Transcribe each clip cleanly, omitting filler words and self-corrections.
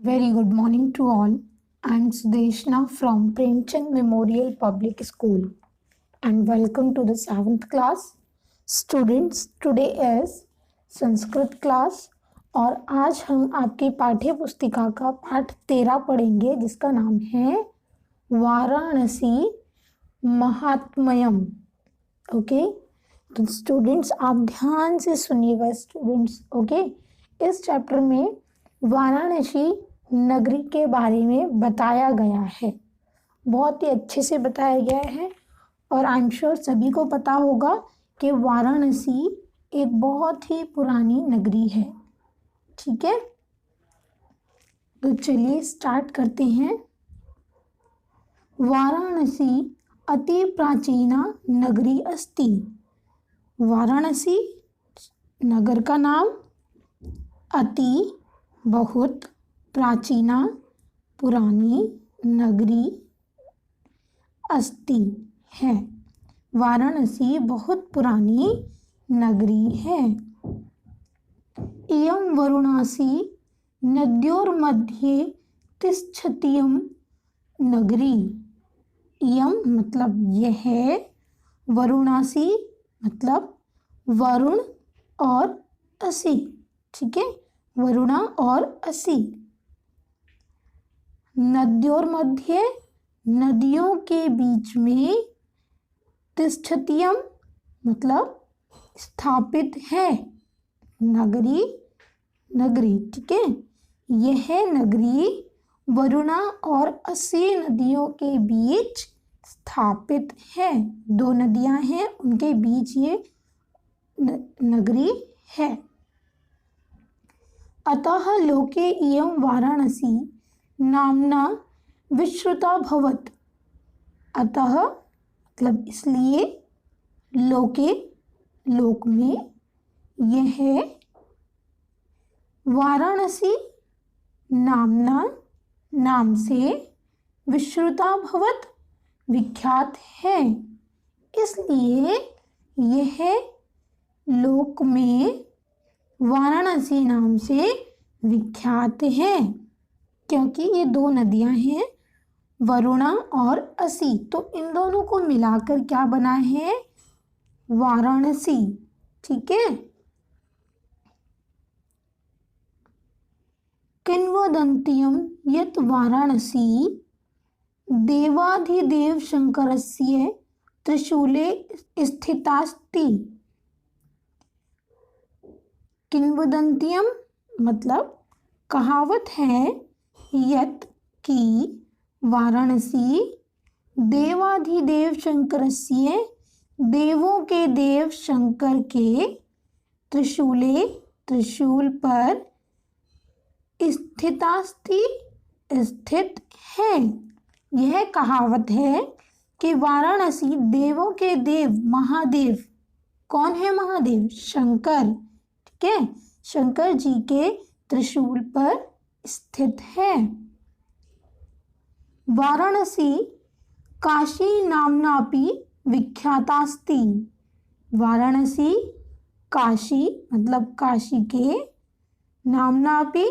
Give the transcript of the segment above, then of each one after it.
Very good morning to all. I'm Sudeshna from Premchand Memorial Public School and welcome to the 7th class. Students, today is Sanskrit class और आज हम आपकी पाठ्य पुस्तिका का पाठ 13 पढ़ेंगे जिसका नाम है वाराणसी महात्म्यम। ओके, तो स्टूडेंट्स आप ध्यान से सुनिएगा स्टूडेंट्स। ओके, इस चैप्टर में वाराणसी नगरी के बारे में बताया गया है, बहुत ही अच्छे से बताया गया है और आई एम श्योर सभी को पता होगा कि वाराणसी एक बहुत ही पुरानी नगरी है। ठीक है, तो चलिए स्टार्ट करते हैं। वाराणसी अति प्राचीना नगरी अस्ति। वाराणसी नगर का नाम अति बहुत प्राचीना पुरानी नगरी अस्ति है। वाराणसी बहुत पुरानी नगरी है। इयं वाराणसी नद्योर्मध्ये तिष्ठत्यं नगरी। इयं मतलब यह, वाराणसी मतलब वरुण और असी। ठीक है, वरुणा और असी। नद्योर मध्य नदियों के बीच में, तिष्ठत्यम मतलब स्थापित है, नगरी नगरी। ठीक है, यह नगरी वरुणा और असी नदियों के बीच स्थापित है। दो नदियां हैं, उनके बीच ये नगरी है। अतः लोके इयं वाराणसी नामना विश्रुता भवत्। अतः मतलब इसलिए, लोके लोक में, यह वाराणसी नामना नाम से, विश्रुता भवत् विख्यात है, इसलिए यह लोक में वाराणसी नाम से विख्यात है। क्योंकि ये दो नदियां हैं, वरुणा और असी, तो इन दोनों को मिलाकर क्या बना है, वाराणसी। ठीक है, किंवदंतीयं यत् वाराणसी देवाधिदेव शंकरस्य त्रिशूले स्थितास्ति। किंवदंतीयम मतलब कहावत है, यत् की वाराणसी देवाधिदेव शंकरस्य देवों के देव शंकर के त्रिशूले त्रिशूल पर स्थितास्ति स्थित है। यह कहावत है कि वाराणसी देवों के देव महादेव, कौन है महादेव, शंकर। ठीक है, शंकर जी के त्रिशूल पर स्थित है। वाराणसी काशी नामनापि विख्यातास्ति। वाराणसी काशी मतलब काशी के, नामनापि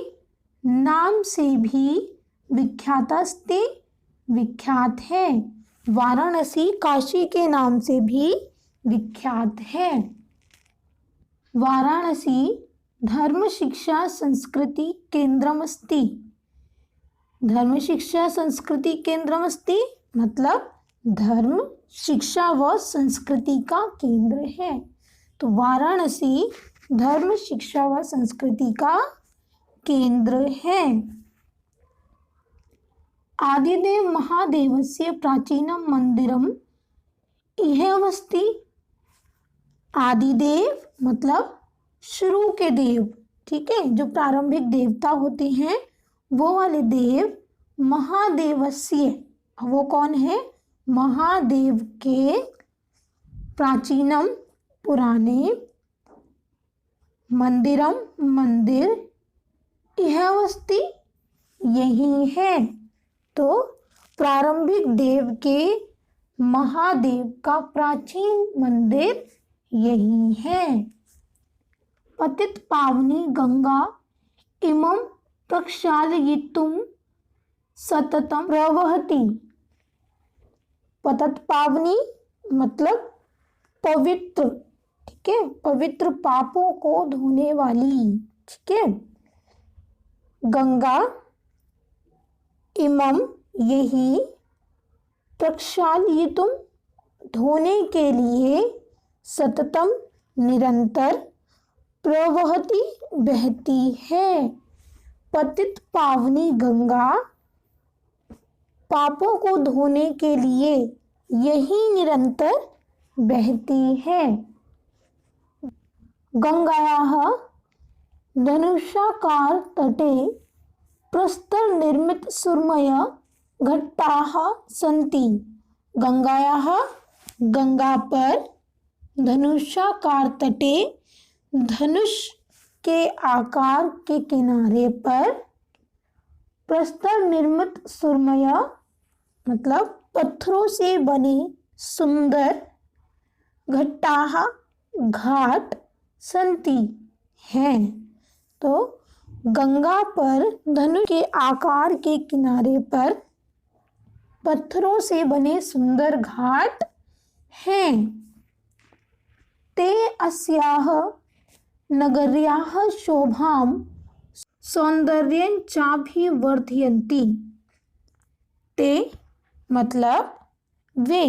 नाम से भी, विख्यातास्ति विख्यात है। वाराणसी काशी के नाम से भी विख्यात है। वाराणसी धर्म शिक्षा संस्कृति केंद्रमस्ति। धर्म शिक्षा संस्कृति केंद्रमस्ति मतलब धर्म शिक्षा व संस्कृति का केंद्र है। तो वाराणसी धर्म शिक्षा व संस्कृति का केंद्र है। आदिदेव महादेवस्य प्राचीनम मंदिरम इह अस्ति। आदिदेव मतलब शुरू के देव। ठीक है, जो प्रारंभिक देवता होते हैं वो वाले देव, महादेवस्य, वो कौन है, महादेव के, प्राचीनम पुराने, मंदिरम मंदिर, यह अस्ति यही है। तो प्रारंभिक देव के महादेव का प्राचीन मंदिर यही है। पतित पावनी गंगा इमं प्रक्षालयितुं सततं प्रवहति। पतितपावनी मतलब पवित्र, ठीक है, पवित्र पापों को धोने वाली, ठीक है। गंगा इमं यही, प्रक्षालयितुं धोने के लिए, सततम निरंतर, प्रवहति बहती है। पतित पावनी गंगा पापों को धोने के लिए यही निरंतर बहती है। गंगायाः धनुषाकार तटे प्रस्तर निर्मित सुरमय घट्टाः सन्ति। गंगायाः गंगा पर धनुषाकार तटे धनुष के आकार के किनारे पर, प्रस्तर निर्मित सुरमय मतलब पत्थरों से बने सुंदर, घट्टाः घाट, संति हैं। तो गंगा पर धनुष के आकार के किनारे पर पत्थरों से बने सुंदर घाट हैं। ते अस्याः नगर्याः शोभां सौंदर्यं चाभिवर्धयन्ति। ते मतलब वे,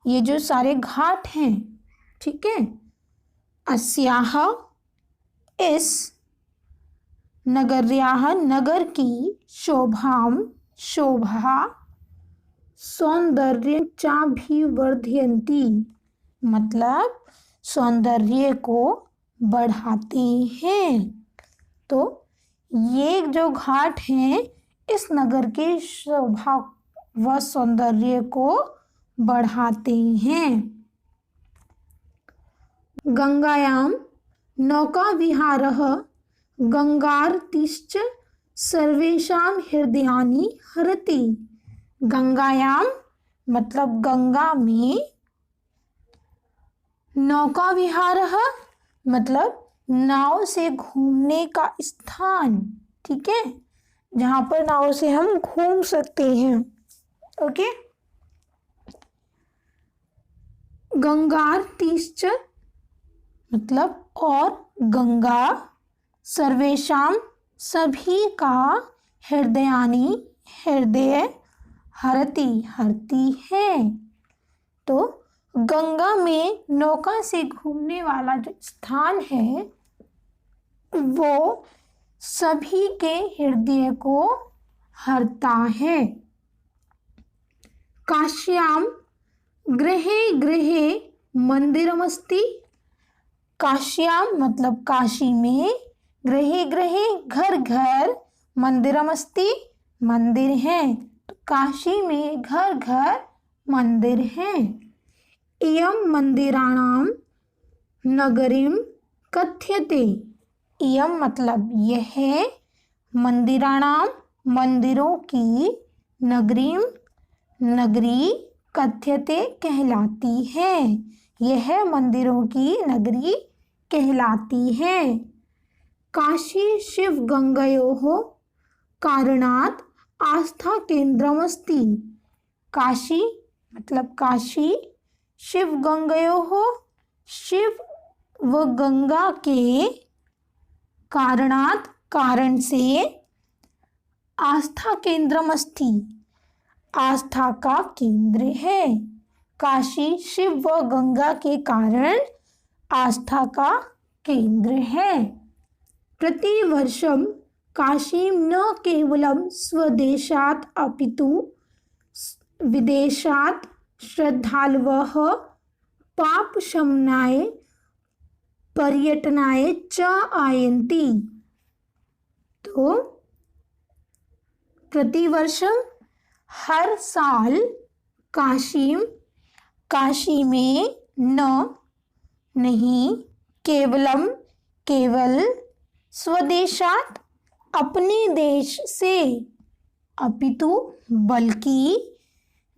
ये जो सारे घाट हैं, ठीक है। अस्याः इस, नगर्याः नगर की, शोभां शोभा, सौंदर्यं चाभिवर्धयन्ति मतलब सौंदर्य को बढ़ाते हैं। तो ये जो घाट हैं इस नगर के शोभा व सौंदर्य को बढ़ाते हैं। गंगायां नौकाविहारः गंगार्तिश्च सर्वेषां हृदयानि हरति। गंगायां मतलब गंगा में, नौका विहारः मतलब नाव से घूमने का स्थान, ठीक है, जहाँ पर नाव से हम घूम सकते हैं। ओके। गंगार्तिश्च मतलब और गंगा, सर्वेषां सभी का, हृदयानि हृदय, हरति हरती है। तो गंगा में नौका से घूमने वाला जो स्थान है वो सभी के हृदय को हरता है। काश्यां गृहे गृहे मंदिरमस्ति। काश्यां मतलब काशी में, गृहे गृहे घर घर, मंदिरमस्ति मंदिर है। तो काशी में घर घर मंदिर है। इयं मंदिराणां नगरीं कथ्यते। इयं मतलब यह, मंदिराणां मंदिरों की, नगरीं नगरी, कथ्यते कहलाती है। यह मंदिरों की नगरी कहलाती है। काशी शिव गंगयोः कारणात् आस्था केंद्रमस्ति। काशी मतलब काशी, शिव गंगयोः शिव व गंगा के, कारणात् कारण से, आस्था केंद्रमस्ति आस्था का केंद्र है। काशी शिव व गंगा के कारण आस्था का केंद्र है। प्रतिवर्षं काशीं न केवलं स्वदेशात् अपितु विदेशात् श्रद्धालवः पापशमनाय पर्यटनाय च आयन्ति। तो प्रतिवर्ष हर साल काशी में न नहीं, केवलम केवल, स्वदेशात अपने देश से, अपितु बल्कि,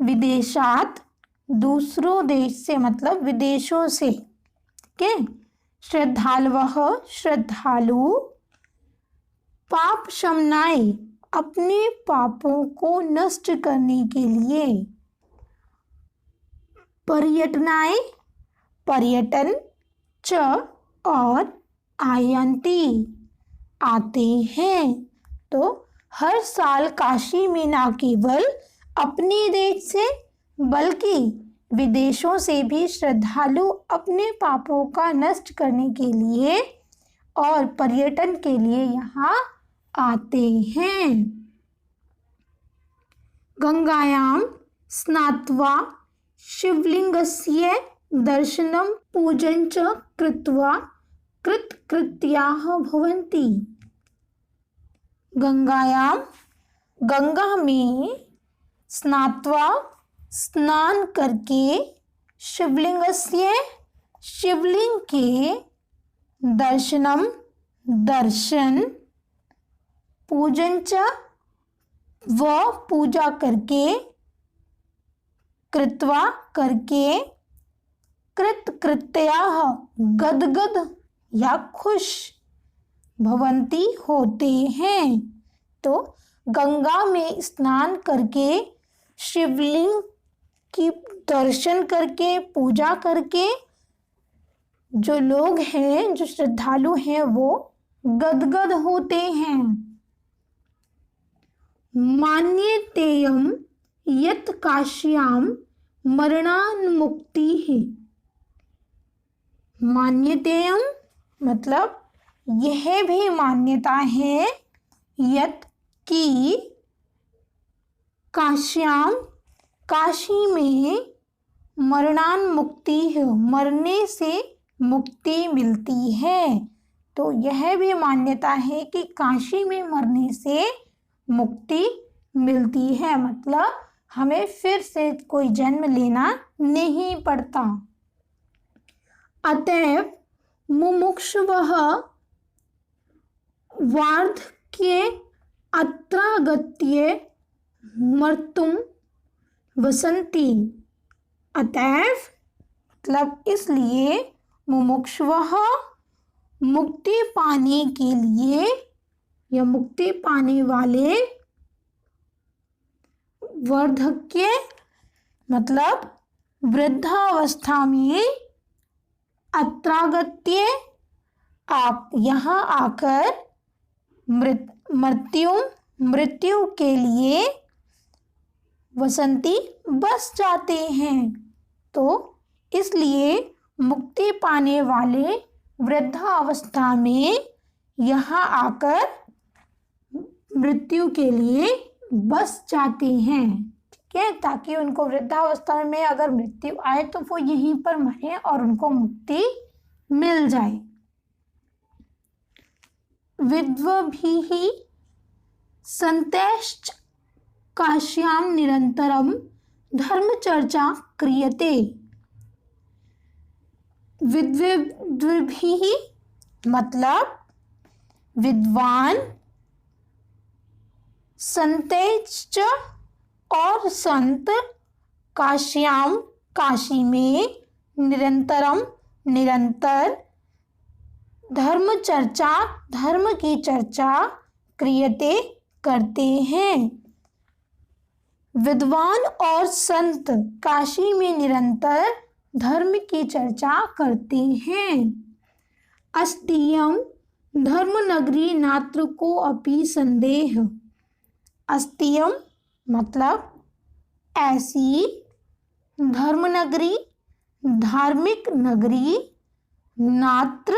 विदेशात दूसरों देश से मतलब विदेशों से, ठीक है। श्रद्धालवः श्रद्धालु, पाप शमनाय, अपने पापों को नष्ट करने के लिए। पर्यटनाय, पर्यटन, च और आयन्ति, आते हैं। तो हर साल काशी में न केवल अपने देश से बल्कि विदेशों से भी श्रद्धालु अपने पापों का नष्ट करने के लिए और पर्यटन के लिए यहाँ आते हैं। गंगायां स्नात्वा शिवलिंगस्य दर्शनं पूजनं च कृत्वा कृतकृत्याः भवन्ति। गंगायां, गंगा में स्नात्वा, स्नान करके, शिवलिंगस्य, शिवलिंग के, दर्शनम, दर्शन, पूजन च, व पूजा करके, कृत्वा करके, कृतकृत्याः गदगद या खुश, भवंती होते हैं। तो गंगा में स्नान करके, शिवलिंग की दर्शन करके, पूजा करके जो लोग हैं, जो श्रद्धालु हैं, वो गदगद होते हैं। मान्यतेयं यत् काश्यां मरणान्मुक्तिः। मान्यतेयं मतलब यह भी मान्यता है, यत् की काश्याम, काशी में, मरणान्मुक्ति है, मरने से मुक्ति मिलती है। तो यह भी मान्यता है कि काशी में मरने से मुक्ति मिलती है, मतलब हमें फिर से कोई जन्म लेना नहीं पड़ता। अतएव मुमुक्षुवः वार्धक्ये अत्रागत्य मर्तुम वसन्ति। अतएव मतलब इसलिए मुमुक्षुवः मुक्ति पाने के लिए या मुक्ति पाने वाले, वार्धक्य मतलब वृद्धावस्था में, अत्रागत्य आप यहाँ आकर, मृत्यु के लिए, वसंती बस जाते हैं। तो इसलिए मुक्ति पाने वाले वृद्धावस्था में यहाँ आकर मृत्यु के लिए बस जाते हैं, ठीक है, ताकि उनको वृद्धावस्था में अगर मृत्यु आए तो वो यहीं पर मरे और उनको मुक्ति मिल जाए। विद्वभिः सन्तैश्च काश्यां निरन्तरं धर्मचर्चा क्रियते। विद्वभिः मतलब विद्वान, संतैश्च और संत, काश्याम काशी में, निरंतरम निरंतर, धर्म चर्चा धर्म की चर्चा, क्रियते करते हैं। विद्वान और संत काशी में निरंतर धर्म की चर्चा करते हैं। अस्तियम धर्म नगरी नात्र को अपि संदेह। अस्तियम मतलब ऐसी, धर्म नगरी धार्मिक नगरी, नात्र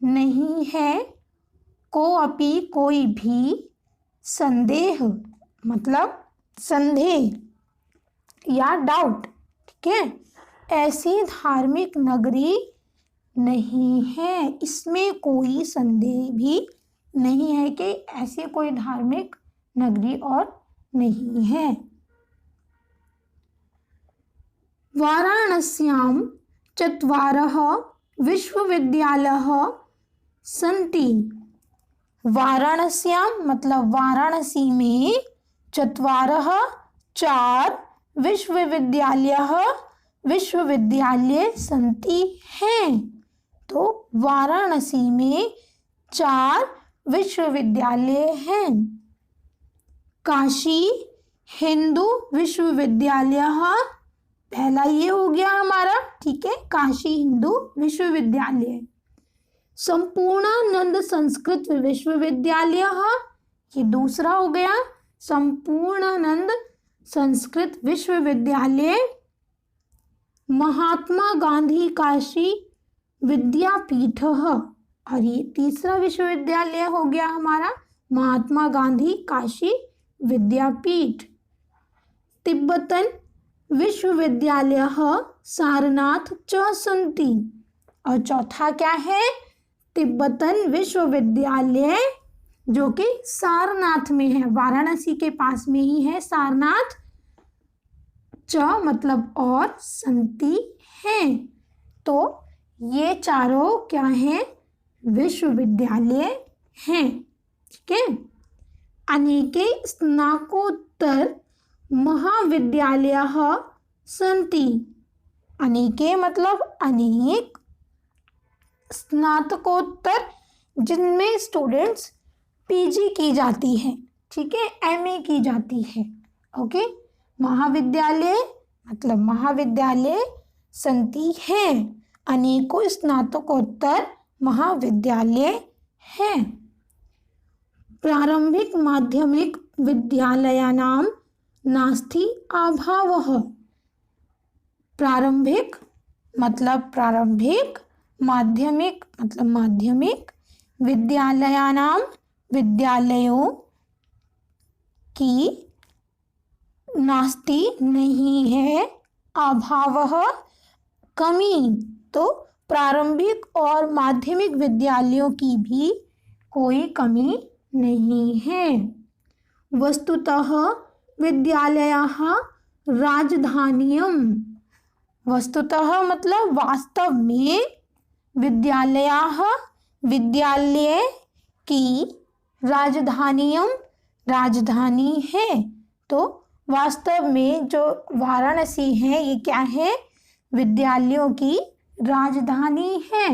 नहीं है, को अपि कोई भी, संदेह मतलब संदेह या डाउट, ठीक है, ऐसी धार्मिक नगरी नहीं है, इसमें कोई संदेह भी नहीं है कि ऐसी कोई धार्मिक नगरी और नहीं है। वाराणस्यां चत्वारः विश्वविद्यालयाः सन्ति। वाराणस्यां मतलब वाराणसी में, चत्वारः चार, विश्वविद्यालयाः विश्वविद्यालय सन्ति हैं। तो वाराणसी में 4 विश्वविद्यालय हैं। काशी हिंदू विश्वविद्यालय, पहला ये हो गया हमारा, ठीक है, काशी हिंदू विश्वविद्यालय। संपूर्णानंद संस्कृत विश्वविद्यालय, ये दूसरा हो गया, संपूर्णानंद संस्कृत विश्वविद्यालय। महात्मा गांधी काशी विद्यापीठ, और ये तीसरा विश्वविद्यालय हो गया हमारा महात्मा गांधी काशी विद्यापीठ। तिब्बतन विश्वविद्यालय सारनाथ च सन्ति, और चौथा क्या है, तिब्बतन विश्वविद्यालय जो कि सारनाथ में है, वाराणसी के पास में ही है सारनाथ, च मतलब और, संति हैं। तो ये चारों क्या हैं, विश्वविद्यालय हैं, ठीक है। अनेके स्नातकोत्तर महाविद्यालय सन्ति, अनेके मतलब अनेक, स्नातकोत्तर जिनमें स्टूडेंट्स पीजी की जाती है, ठीक है, एमए की जाती है, ओके। महाविद्यालय मतलब महाविद्यालय सन्ति हैं, अनेकों स्नातकोत्तर महाविद्यालय हैं। प्रारंभिक माध्यमिक विद्यालयानां नास्ति अभावः, प्रारंभिक मतलब प्रारंभिक, माध्यमिक मतलब माध्यमिक, विद्यालयानां विद्यालयों की, नास्ति नहीं है, अभावः कमी, तो प्रारंभिक और माध्यमिक विद्यालयों की भी कोई कमी नहीं है। वस्तुतः विद्यालयाः राजधानियं, वस्तुतः मतलब वास्तव में, विद्यालयाः विद्यालय की, राजधानियं राजधानी है, तो वास्तव में जो वाराणसी है ये क्या है, विद्यालयों की राजधानी है।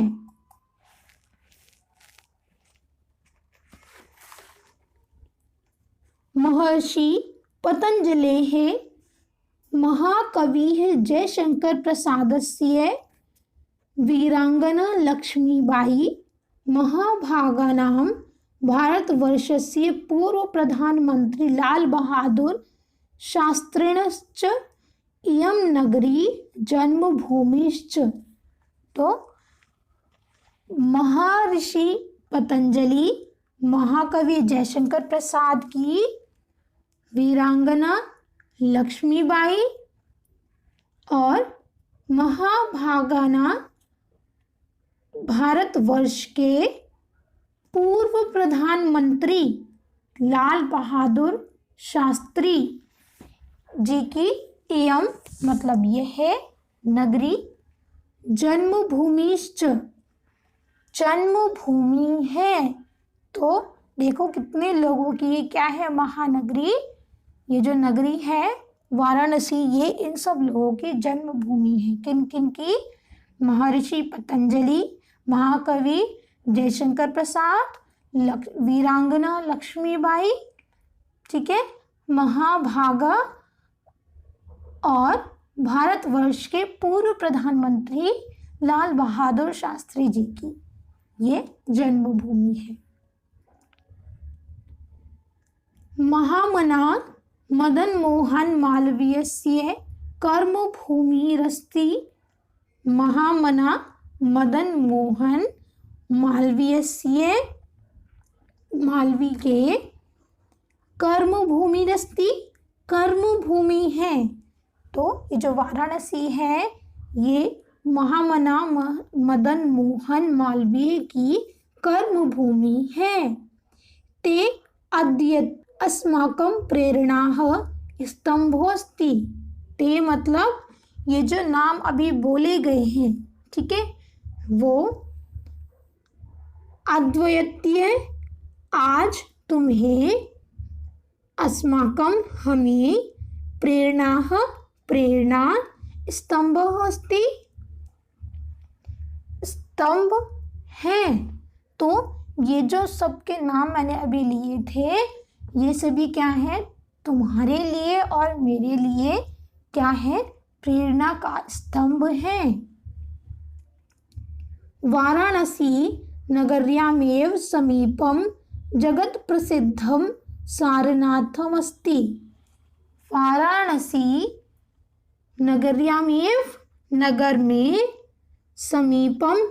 महर्षि पतंजलि है महाकवि है जयशंकर प्रसादस्य वीरांगना लक्ष्मीबाई महाभागानां भारतवर्षस्य पूर्व प्रधानमंत्री लाल बहादुर शास्त्रिणश्च इयं नगरी जन्मभूमिश्च, तो महर्षि पतंजलि महाकवि जयशंकर प्रसाद की वीरांगना लक्ष्मीबाई और महाभागाना भारतवर्ष के पूर्व प्रधानमंत्री लाल बहादुर शास्त्री जी की इयम मतलब यह है नगरी, जन्मभूमिश्च जन्मभूमि है। तो देखो कितने लोगों की ये क्या है, महानगरी, ये जो नगरी है वाराणसी, ये इन सब लोगों की जन्मभूमि है। किन किन की, महर्षि पतंजलि, महाकवि जयशंकर प्रसाद, वीरांगना लक्ष्मीबाई, ठीक है, महाभागा और भारतवर्ष के पूर्व प्रधानमंत्री लाल बहादुर शास्त्री जी की ये जन्मभूमि है। महामना मदन मोहन मालवीयस्य कर्मभूमिरस्ति, महामना मदन मोहन मालवीयस्य, मालवी के कर्मभूमिरस्ति कर्मभूमि है। तो ये जो वाराणसी है ये महामना मदन मोहन मालवीय की कर्मभूमि है। ते अद्य अस्माकं प्रेरणाः स्तंभोऽस्ति, ते मतलब ये जो नाम अभी बोले गए हैं, ठीक है, वो अद्वितीय, आज तुम्हें, अस्माकं हमें, प्रेरणाः प्रेरणा, स्तंभः अस्ति स्तंभ है। तो ये जो सबके नाम मैंने अभी लिए थे, ये सभी क्या है, तुम्हारे लिए और मेरे लिए क्या है, प्रेरणा का स्तंभ है। वाराणसी नगर्यामेव समीपम जगत प्रसिद्धम सारनाथमस्ति। वाराणसी नगर्यामेव, नगर में, समीपम,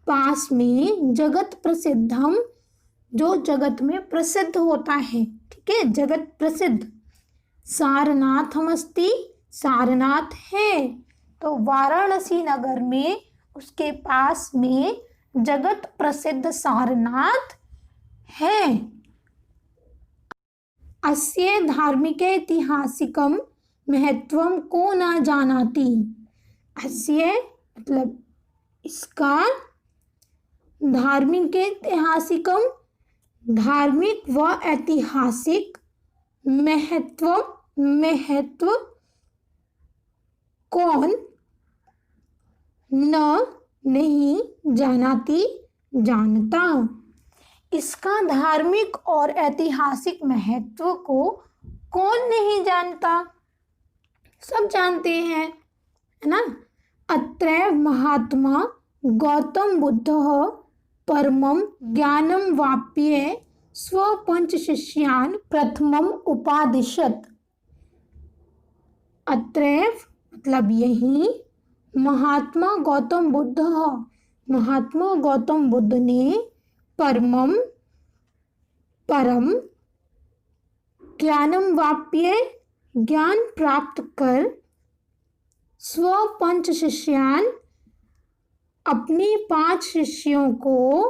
पास में, जगत प्रसिद्धम, जो जगत में प्रसिद्ध होता है, ठीक है, जगत प्रसिद्ध, सारनाथमस्ति, सारनाथ है। तो वाराणसी नगर में, उसके पास में जगत प्रसिद्ध सारनाथ है। अस्य धार्मिक ऐतिहासिकम महत्वम को न जानाति। अस्य मतलब इसका, धार्मिक ऐतिहासिकम धार्मिक व ऐतिहासिक, महत्व कौन, न नहीं, जानाति जानता। इसका धार्मिक और ऐतिहासिक महत्व को कौन नहीं जानता, सब जानते हैं, है ना। अत्रैव महात्मा गौतम बुद्धः परमं ज्ञानं वाप्य स्वपंचशिष्यान् प्रथमम् उपादिशत्। अत्रैव मतलब यही, महात्मा गौतम बुद्ध, महात्मा गौतम बुद्ध ने परम ज्ञानम वाप्य, ज्ञान प्राप्त कर, स्वपंच शिष्यान, अपने 5 शिष्यों को,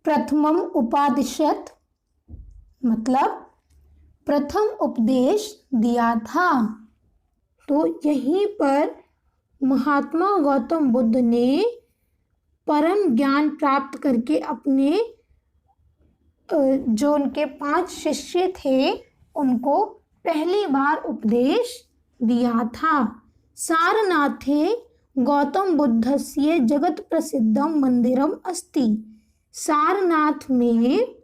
प्रथमम उपादिशत मतलब प्रथम उपदेश दिया था। तो यहीं पर महात्मा गौतम बुद्ध ने परम ज्ञान प्राप्त करके अपने जो उनके 5 शिष्य थे उनको पहली बार उपदेश दिया था। सारनाथे गौतम बुद्धस्य जगत प्रसिद्धम मंदिरम अस्ति। सारनाथ में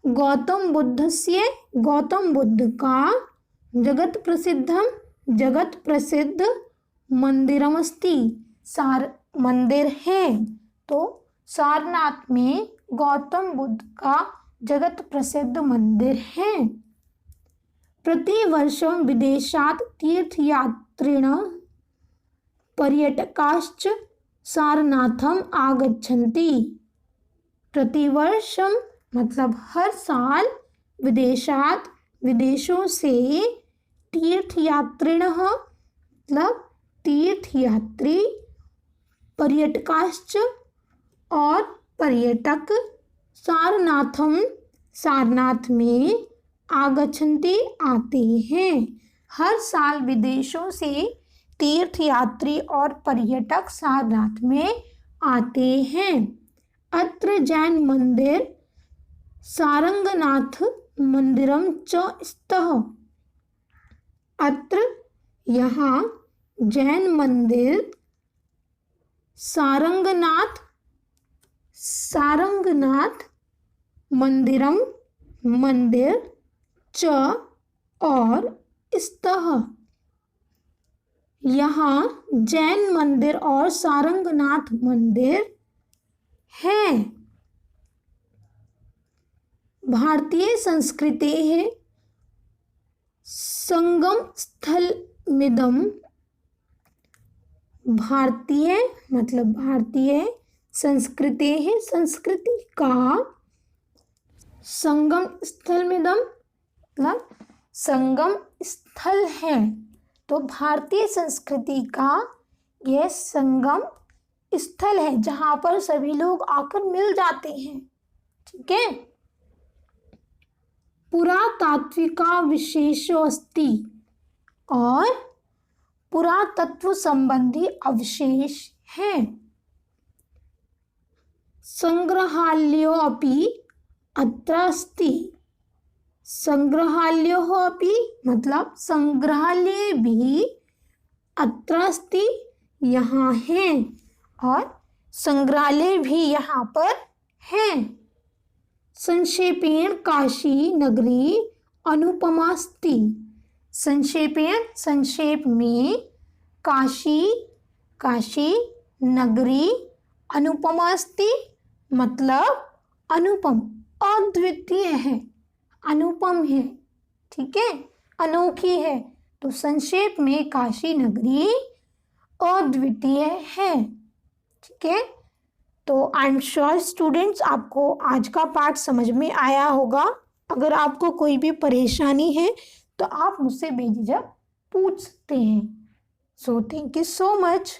गौतम बुद्ध का जगत प्रसिद्ध मंदिरम अस्ति, मंदिर है। तो सारनाथ में गौतम बुद्ध का जगत प्रसिद्ध मंदिर है। प्रतिवर्षं विदेशात् तीर्थयात्रिणः पर्यटकाश्च सारनाथम आगच्छन्ति। प्रतिवर्षम मतलब हर साल, विदेशात विदेशों से, तीर्थयात्रिणः मतलब तीर्थयात्री, पर्यटकाश्च और पर्यटक, सारनाथम सारनाथ में, आगच्छन्ति आते हैं। हर साल विदेशों से तीर्थयात्री और पर्यटक सारनाथ में आते हैं। अत्र जैन मंदिर सारंगनाथ मंदिरम च स्तः। अत्र यहाँ जैन मंदिर सारंगनाथ मंदिरम मंदिर च और स्तः, यहाँ जैन मंदिर और सारंगनाथ मंदिर है। भारतीय संस्कृति है संगम स्थलमिदं। भारतीय मतलब भारतीय, संस्कृति है संस्कृति का, संगम स्थलमिदं मतलब संगम स्थल है। तो भारतीय संस्कृति का यह संगम स्थल है जहाँ पर सभी लोग आकर मिल जाते हैं, ठीक है। पुरातात्विका विशेषो अस्ति, और पुरातत्व संबंधी अवशेष हैं। संग्रहालयो अपि अत्र अस्ति। संग्रहालयो अपि मतलब संग्रहालय भी, अत्र अस्ति यहाँ है, और संग्रहालय भी यहाँ पर है। संक्षेपेण काशी नगरी अनुपमास्ति। संक्षेपेण संक्षेप में काशी नगरी अनुपमास्ति मतलब अनुपम अद्वितीय है, अनुपम है, ठीक है, अनोखी है। तो संक्षेप में काशी नगरी अद्वितीय है, ठीक है। तो आई एम श्योर स्टूडेंट्स आपको आज का पाठ समझ में आया होगा। अगर आपको कोई भी परेशानी है तो आप मुझसे बेझिझक पूछ सकते हैं। So thank you so much.